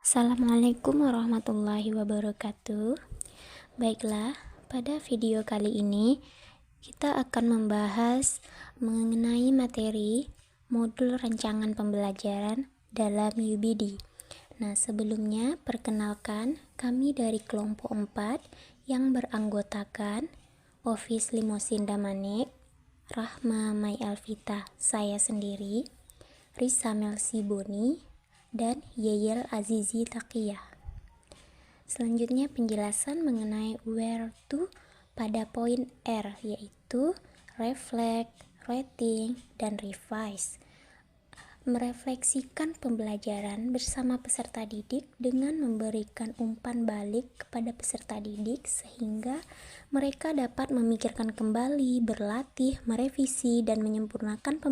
Assalamualaikum warahmatullahi wabarakatuh. Baiklah, pada video kali ini kita akan membahas mengenai materi modul rancangan pembelajaran dalam UBD. Nah, sebelumnya perkenalkan kami dari kelompok 4 yang beranggotakan Ofis Limosin Damanik, Rahma Mai Alvita, saya sendiri, Risa Melsi Boni, dan Yeyel Azizi Taqiyah. Selanjutnya penjelasan mengenai where to pada poin R, yaitu reflect, rating, dan revise. Merefleksikan pembelajaran bersama peserta didik dengan memberikan umpan balik kepada peserta didik sehingga mereka dapat memikirkan kembali, berlatih, merevisi, dan menyempurnakan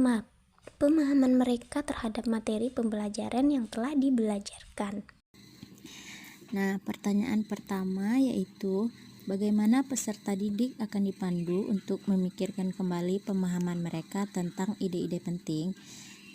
pemahaman mereka terhadap materi pembelajaran yang telah dibelajarkan. Nah, pertanyaan pertama yaitu bagaimana peserta didik akan dipandu untuk memikirkan kembali pemahaman mereka tentang ide-ide penting.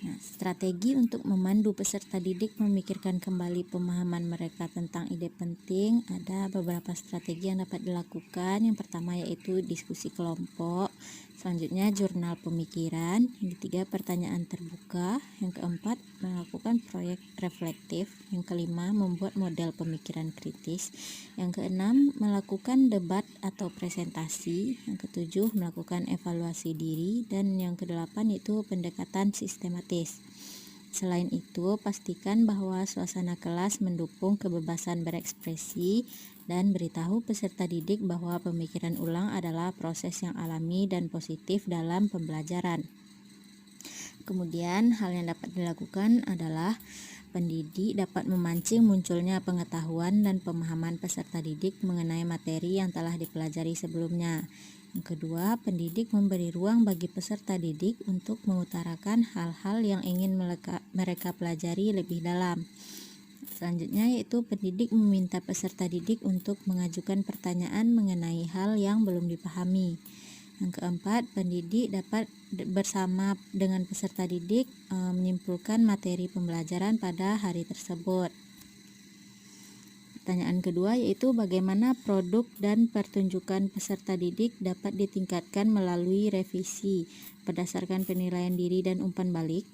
Nah, strategi untuk memandu peserta didik memikirkan kembali pemahaman mereka tentang ide penting, ada beberapa strategi yang dapat dilakukan. Yang pertama yaitu diskusi kelompok, selanjutnya jurnal pemikiran, yang ketiga pertanyaan terbuka, yang keempat melakukan proyek reflektif, yang kelima membuat model pemikiran kritis, yang keenam melakukan debat atau presentasi, yang ketujuh melakukan evaluasi diri, dan yang kedelapan yaitu pendekatan sistematis. Selain itu, pastikan bahwa suasana kelas mendukung kebebasan berekspresi dan beritahu peserta didik bahwa pemikiran ulang adalah proses yang alami dan positif dalam pembelajaran. Kemudian, hal yang dapat dilakukan adalah pendidik dapat memancing munculnya pengetahuan dan pemahaman peserta didik mengenai materi yang telah dipelajari sebelumnya. Yang kedua, pendidik memberi ruang bagi peserta didik untuk mengutarakan hal-hal yang ingin mereka pelajari lebih dalam. Selanjutnya yaitu pendidik meminta peserta didik untuk mengajukan pertanyaan mengenai hal yang belum dipahami. Yang keempat, pendidik dapat bersama dengan peserta didik menyimpulkan materi pembelajaran pada hari tersebut. Pertanyaan kedua yaitu bagaimana produk dan pertunjukan peserta didik dapat ditingkatkan melalui revisi berdasarkan penilaian diri dan umpan balik.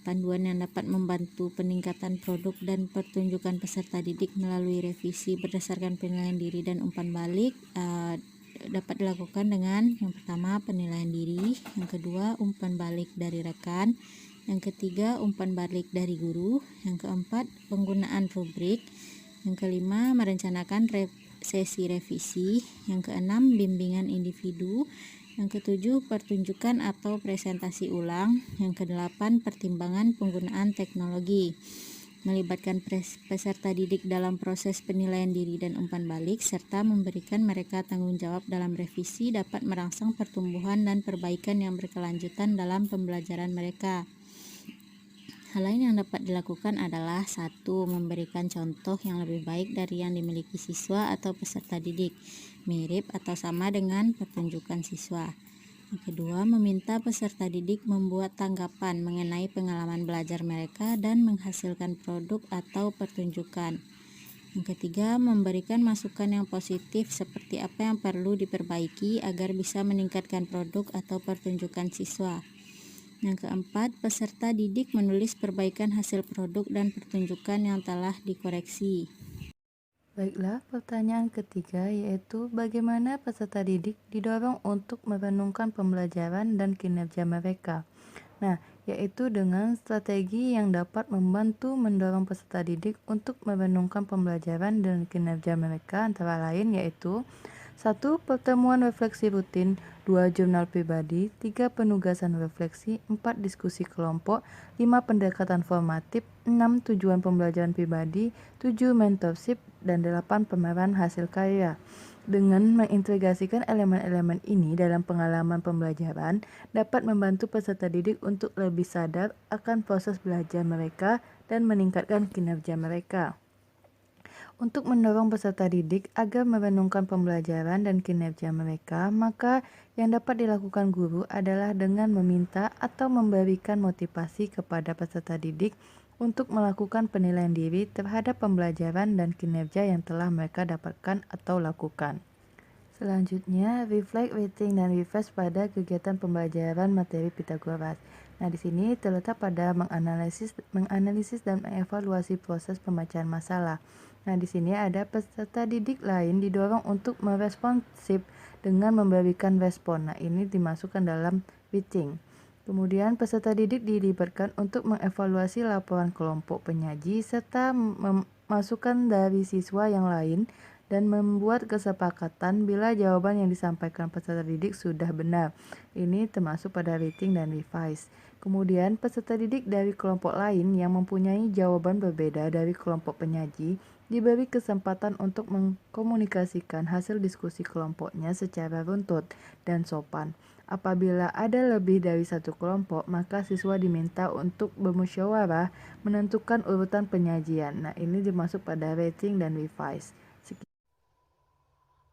Panduan yang dapat membantu peningkatan produk dan pertunjukan peserta didik melalui revisi berdasarkan penilaian diri dan umpan balik dapat dilakukan dengan yang pertama penilaian diri, yang kedua umpan balik dari rekan, yang ketiga umpan balik dari guru, yang keempat penggunaan rubrik, yang kelima merencanakan sesi revisi, yang keenam bimbingan individu, yang ketujuh pertunjukan atau presentasi ulang, yang kedelapan pertimbangan penggunaan teknologi. Melibatkan peserta didik dalam proses penilaian diri dan umpan balik serta memberikan mereka tanggung jawab dalam revisi dapat merangsang pertumbuhan dan perbaikan yang berkelanjutan dalam pembelajaran mereka. Hal lain yang dapat dilakukan adalah 1. Memberikan contoh yang lebih baik dari yang dimiliki siswa atau peserta didik, mirip atau sama dengan pertunjukan siswa. Yang kedua, meminta peserta didik membuat tanggapan mengenai pengalaman belajar mereka dan menghasilkan produk atau pertunjukan. Yang ketiga, memberikan masukan yang positif seperti apa yang perlu diperbaiki agar bisa meningkatkan produk atau pertunjukan siswa. Yang keempat, peserta didik menulis perbaikan hasil produk dan pertunjukan yang telah dikoreksi. Baiklah, pertanyaan ketiga yaitu bagaimana peserta didik didorong untuk merenungkan pembelajaran dan kinerja mereka. Nah, yaitu dengan strategi yang dapat membantu mendorong peserta didik untuk merenungkan pembelajaran dan kinerja mereka antara lain yaitu 1. Pertemuan refleksi rutin, 2. Jurnal pribadi, 3. Penugasan refleksi, 4. Diskusi kelompok, 5. Pendekatan formatif, 6. Tujuan pembelajaran pribadi, 7. Mentorship, dan 8. Pameran hasil karya. Dengan mengintegrasikan elemen-elemen ini dalam pengalaman pembelajaran, dapat membantu peserta didik untuk lebih sadar akan proses belajar mereka dan meningkatkan kinerja mereka. Untuk mendorong peserta didik agar merenungkan pembelajaran dan kinerja mereka, maka yang dapat dilakukan guru adalah dengan meminta atau memberikan motivasi kepada peserta didik untuk melakukan penilaian diri terhadap pembelajaran dan kinerja yang telah mereka dapatkan atau lakukan. Selanjutnya, reflect, rating, dan revise pada kegiatan pembelajaran materi Pitagoras. Nah, di sini terletak pada menganalisis dan mengevaluasi proses pembacaan masalah. Nah, di sini ada peserta didik lain didorong untuk meresponsif dengan memberikan respon. Nah, ini dimasukkan dalam rating. Kemudian peserta didik dilibatkan untuk mengevaluasi laporan kelompok penyaji serta masukan dari siswa yang lain dan membuat kesepakatan bila jawaban yang disampaikan peserta didik sudah benar. Ini termasuk pada rating dan revise. Kemudian peserta didik dari kelompok lain yang mempunyai jawaban berbeda dari kelompok penyaji diberi kesempatan untuk mengkomunikasikan hasil diskusi kelompoknya secara runtut dan sopan. Apabila ada lebih dari satu kelompok, maka siswa diminta untuk bermusyawarah menentukan urutan penyajian. Nah, ini dimasuk pada rating dan revise.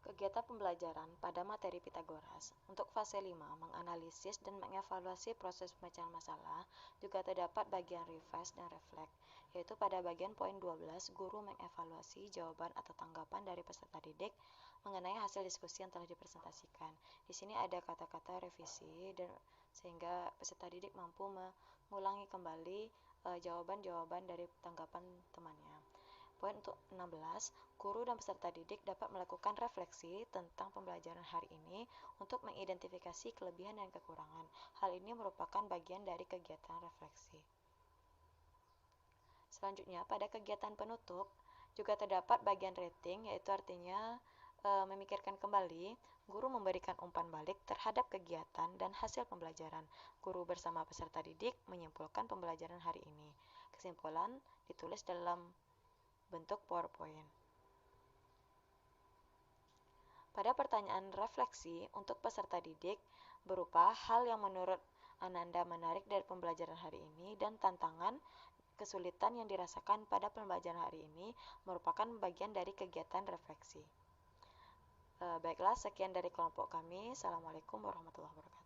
Kegiatan pembelajaran pada materi Pitagoras untuk fase 5 menganalisis dan mengevaluasi proses pembacaan masalah juga terdapat bagian revise dan reflect, yaitu pada bagian poin 12 guru mengevaluasi jawaban atau tanggapan dari peserta didik mengenai hasil diskusi yang telah dipresentasikan. Di sini ada kata-kata revisi dan sehingga peserta didik mampu mengulangi kembali jawaban-jawaban dari tanggapan temannya. Poin untuk 16, guru dan peserta didik dapat melakukan refleksi tentang pembelajaran hari ini untuk mengidentifikasi kelebihan dan kekurangan. Hal ini merupakan bagian dari kegiatan refleksi. Selanjutnya, pada kegiatan penutup juga terdapat bagian rating, yaitu artinya memikirkan kembali. Guru memberikan umpan balik terhadap kegiatan dan hasil pembelajaran. Guru bersama peserta didik menyimpulkan pembelajaran hari ini. Kesimpulan ditulis dalam bentuk PowerPoint. Pada pertanyaan refleksi untuk peserta didik berupa hal yang menurut Ananda menarik dari pembelajaran hari ini dan tantangan kesulitan yang dirasakan pada pembelajaran hari ini merupakan bagian dari kegiatan refleksi. Baiklah, sekian dari kelompok kami. Assalamualaikum warahmatullahi wabarakatuh.